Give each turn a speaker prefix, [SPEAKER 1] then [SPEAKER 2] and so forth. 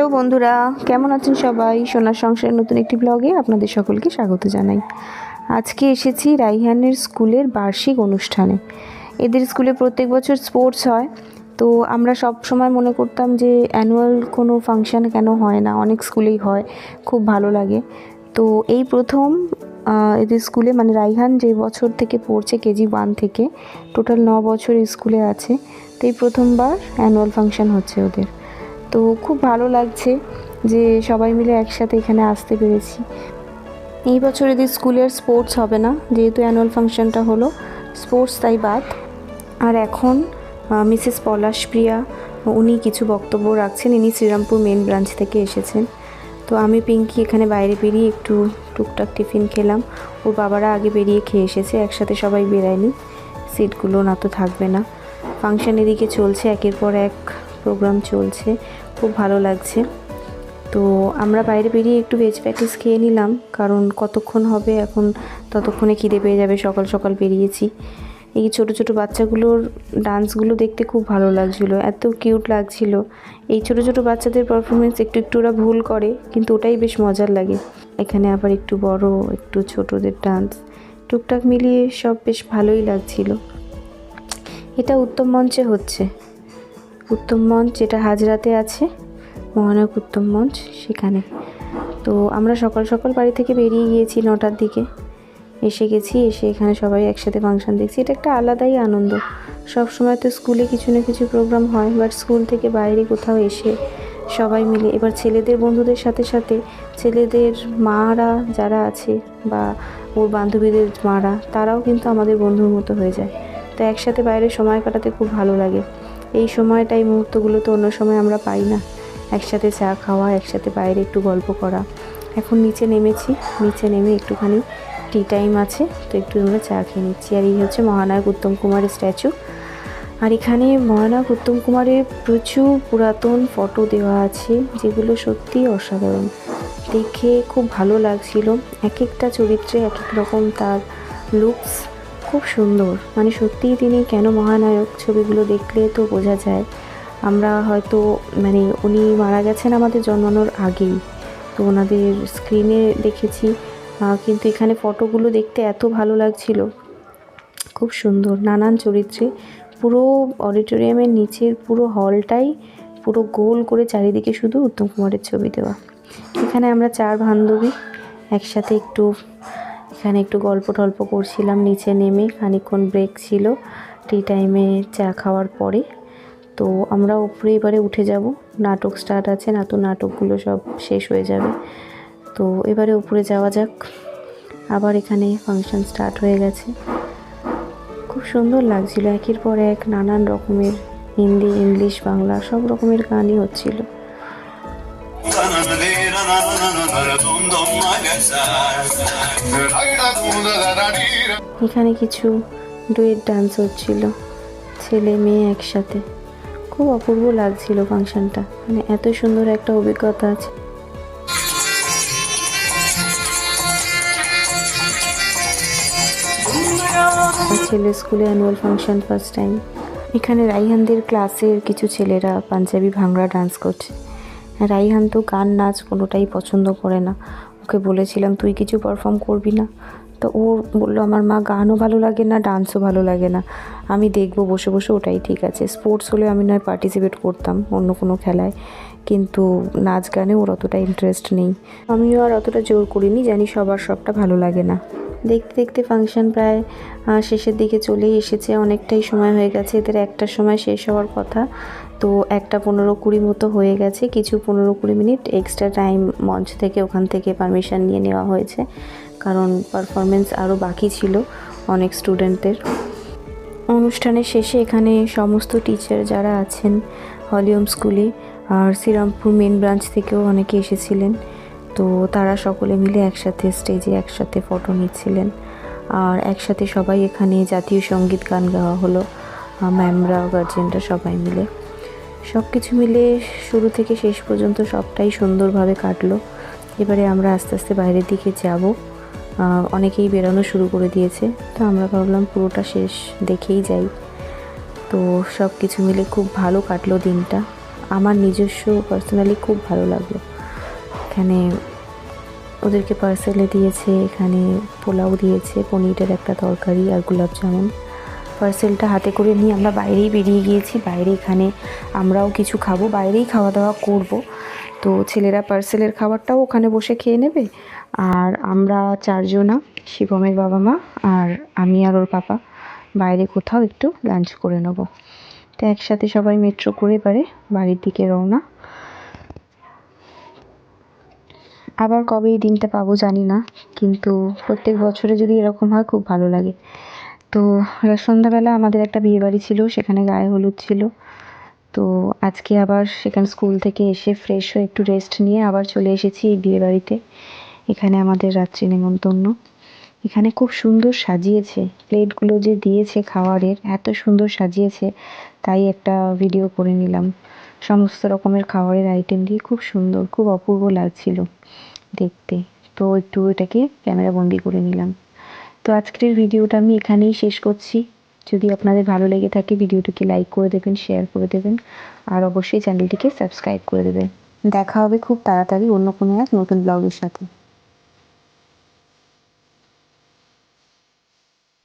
[SPEAKER 1] Hello বন্ধুরা, কেমন আছেন সবাই? সোনার সংসারের নতুন একটি ব্লগে আপনাদের সকলকে স্বাগত জানাই। আজকে এসেছি রাইহানের স্কুলের বার্ষিক অনুষ্ঠানে। এদের স্কুলে প্রত্যেক বছর স্পোর্টস হয়, তো আমরা সব সময় মনে করতাম যে অ্যানুয়াল কোনো ফাংশান কেন হয় না, অনেক স্কুলেই হয়, খুব ভালো লাগে। তো এই প্রথম এদের স্কুলে, মানে রাইহান যে বছর থেকে পড়ছে কেজি 1 থেকে টোটাল 9 বছর স্কুলে আছে, তো এই প্রথমবার অ্যানুয়াল ফাংশান হচ্ছে ওদের। তো খুব ভালো লাগছে যে সবাই মিলে একসাথে এখানে আসতে পেরেছি। এই বছর এদের স্কুলের স্পোর্টস হবে না, যেহেতু অ্যানুয়াল ফাংশনটা হলো, স্পোর্টস তাই বাদ। আর এখন মিসেস পলাশপ্রিয়া উনি কিছু বক্তব্য রাখছেন। ইনি শ্রীরামপুর মেন ব্রাঞ্চ থেকে এসেছেন। তো আমি পিঙ্কি এখানে বাইরে বেরিয়ে একটু টুকটাক টিফিন খেলাম। ওর বাবারা আগে বেরিয়ে খেয়ে এসেছে, একসাথে সবাই বেরায়নি, সিটগুলো না তো থাকবে না। ফাংশন এদিকে চলছে, একের পর এক প্রোগ্রাম চলছে, খুব ভালো লাগছে। তো আমরা বাইরে বেরিয়ে একটু ভেজ প্যাটিস খেয়ে নিলাম, কারণ কতক্ষণ হবে এখন, ততক্ষণে খিদে পেয়ে যাবে। সকাল সকাল বেরিয়েছি। এই ছোট ছোট বাচ্চাগুলোর ডান্সগুলো দেখতে খুব ভালো লাগছিলো, এত কিউট লাগছিল। এই ছোট ছোট বাচ্চাদের পারফরমেন্স একটু একটু ওরা ভুল করে, কিন্তু ওটাই বেশ মজার লাগে। এখানে আবার একটু বড় একটু ছোটদের ডান্স টুকটাক মিলিয়ে সব বেশ ভালোই লাগছিল। এটা উত্তম মঞ্চে হচ্ছে, উত্তম মঞ্চ যেটা হাজরাতে আছে, মহানায়ক উত্তম মঞ্চ, সেখানে। তো আমরা সকাল সকাল বাড়ি থেকে বেরিয়ে গিয়েছি, 9টার দিকে এসে গেছি। এসে এখানে সবাই একসাথে ফাংশন দেখছি, এটা একটা আলাদাই আনন্দ। সব সময় তো স্কুলে কিছু না কিছু প্রোগ্রাম হয়, বাট স্কুল থেকে বাইরে কোথাও এসে সবাই মিলে, এবার ছেলেদের বন্ধুদের সাথে সাথে ছেলেদের মারা যারা আছে বা ওর বান্ধবীদের মারা, তারাও কিন্তু আমাদের বন্ধুর মতো হয়ে যায়। তো একসাথে বাইরে সময় কাটাতে খুব ভালো লাগে। এই সময়টা, এই মুহূর্তগুলো তো অন্য সময় আমরা পাই না। একসাথে চা খাওয়া, একসাথে বাইরে একটু গল্প করা। এখন নিচে নেমেছি, নিচে নেমে একটুখানি টি টাইম আছে, তো একটু আমরা চা খেয়ে নিচ্ছি। আর এই হচ্ছে মহানায়ক উত্তম কুমারের স্ট্যাচু। আর এখানে মহানায়ক উত্তম কুমারের প্রচুর পুরাতন ফটো দেওয়া আছে, যেগুলো সত্যি অসাধারণ, দেখে খুব ভালো লাগছিল। এক একটা চরিত্রে এক এক রকম তার লুকস, খুব সুন্দর। মানে সত্যিই তিনি কেন মহানায়ক, ছবিগুলো দেখলে তো বোঝা যায়। আমরা হয়তো, মানে উনি মারা গেছেন আমাদের জন্মানোর আগেই, তো ওনাদের স্ক্রিনে দেখেছি, কিন্তু এখানে ফটোগুলো দেখতে এত ভালো লাগছিল, খুব সুন্দর। নানান চরিত্রে পুরো অডিটোরিয়ামের নিচের পুরো হলটাই পুরো গোল করে চারিদিকে শুধু উত্তম কুমারের ছবি দেওয়া। এখানে আমরা 4 বান্ধবী একসাথে এখানে একটু গল্প টল্প করছিলাম নিচে নেমে। খানিকক্ষণ ব্রেক ছিল টি টাইমে চা খাওয়ার পরে। তো আমরা উপরে এবারে উঠে যাব, নাটক স্টার্ট আছে না, তো নাটকগুলো সব শেষ হয়ে যাবে। তো এবারে উপরে যাওয়া যাক। আবার এখানে ফাংশন স্টার্ট হয়ে গেছে, খুব সুন্দর লাগছিল। একের পর এক নানান রকমের হিন্দি, ইংলিশ, বাংলা সব রকমের গানই হচ্ছিল। এখানে কিছু ডুয়েট ডান্স হচ্ছিল, ছেলে মেয়ে একসাথে, খুব অপূর্ব লাগছিল ফাংশনটা। মানে এত সুন্দর একটা অভিজ্ঞতা আছে। ছেলে স্কুলে অ্যানুয়াল ফাংশন ফার্স্ট টাইম। এখানে রাইহানদের ক্লাসের কিছু ছেলেরা পাঞ্জাবি ভাংড়া ডান্স করছে। রাইহান তো গান নাচ কোনোটাই পছন্দ করে না, ওকে বলেছিলাম তুই কিছু পারফর্ম করবি না, তো ও বললো আমার মা গানও ভালো লাগে না, ডান্সও ভালো লাগে না, আমি দেখবো বসে বসে, ওটাই ঠিক আছে। স্পোর্টস হলে আমি নয় পার্টিসিপেট করতাম অন্য কোনো খেলায়, কিন্তু নাচ গানে ওর অতটা ইন্টারেস্ট নেই। আমিও আর অতটা জোর করিনি, জানি সবার সবটা ভালো লাগে না। দেখতে দেখতে ফাংশন প্রায় শেষের দিকে চলেই এসেছে, অনেকটাই সময় হয়ে গেছে। এদের 1টার সময় শেষ হওয়ার কথা, তো 1টা 15-20 মতো হয়ে গেছে। কিছু 15-20 মিনিট এক্সট্রা টাইম মঞ্চ থেকে, ওখান থেকে পারমিশন নিয়ে নেওয়া হয়েছে, কারণ পারফরমেন্স আরও বাকি ছিল অনেক স্টুডেন্টদের। অনুষ্ঠানের শেষে এখানে সমস্ত টিচার যারা আছেন হলিওম স্কুলে আর শ্রীরামপুর মেন ব্রাঞ্চ থেকেও অনেকে এসেছিলেন, তো তারা সকলে মিলে একসাথে স্টেজে একসাথে ফটো নিচ্ছিলেন। আর একসাথে সবাই এখানে জাতীয় সঙ্গীত গান গাওয়া হলো, ম্যামরা, গার্জেনরা সবাই মিলে। সব কিছু মিলে শুরু থেকে শেষ পর্যন্ত সবটাই সুন্দরভাবে কাটলো। এবারে আমরা আস্তে আস্তে বাইরের দিকে যাব, অনেকেই বেরোনো শুরু করে দিয়েছে, তো আমরা ভাবলাম পুরোটা শেষ দেখেই যাই। তো সব কিছু মিলে খুব ভালো কাটলো দিনটা। আমার নিজস্ব পার্সোনালি খুব ভালো লাগলো। এখানে ওদেরকে পার্সেলে দিয়েছে, এখানে পোলাও দিয়েছে, পনিরের একটা তরকারি আর গোলাপ জামুন। পার্সেলটা হাতে করে নিয়ে আমরা বাইরেই বেরিয়ে গিয়েছি। বাইরে এখানে আমরাও কিছু খাবো, বাইরেই খাওয়া দাওয়া করব। তো ছেলেরা পার্সেলের খাবারটাও ওখানে বসে খেয়ে নেবে, আর আমরা চারজনা, শিবমের বাবা মা আর আমি আর ওর পাপা বাইরে কোথাও একটু লাঞ্চ করে নেব। তো একসাথে সবাই মেট্রো করে এবারে বাড়ির দিকে রওনা। আবার কবে এই দিনটা পাবো জানি না, কিন্তু প্রত্যেক বছরে যদি এরকম হয় খুব ভালো লাগে। তো সন্ধ্যাবেলা আমাদের একটা বিয়েবাড়ি ছিল, সেখানে গায়ে হলুদ ছিল। তো আজকে আবার সেখানে স্কুল থেকে এসে ফ্রেশ হয়ে একটু রেস্ট নিয়ে আবার চলে এসেছি এই বিয়েবাড়িতে। এখানে আমাদের রাত্রি নেমন্তন্ন। এখানে খুব সুন্দর সাজিয়েছে, প্লেটগুলো যে দিয়েছে খাবারের এত সুন্দর সাজিয়েছে, তাই একটা ভিডিও করে নিলাম। সমস্ত রকমের খাবারের আইটেম দিয়ে খুব সুন্দর, খুব অপূর্ব লাগছিল দেখতে। তো একটু এটাকে ক্যামেরা বন্দি করে নিলাম। তো আজকের ভিডিওটা আমি এখানেই শেষ করছি। যদি আপনাদের ভালো লেগে থাকে ভিডিওটিকে লাইক করে দেবেন, শেয়ার করে দেবেন, আর অবশ্যই চ্যানেলটিকে সাবস্ক্রাইব করে দেবেন। দেখা হবে খুব তাড়াতাড়ি অন্য কোনো এক নতুন ব্লগের সাথে।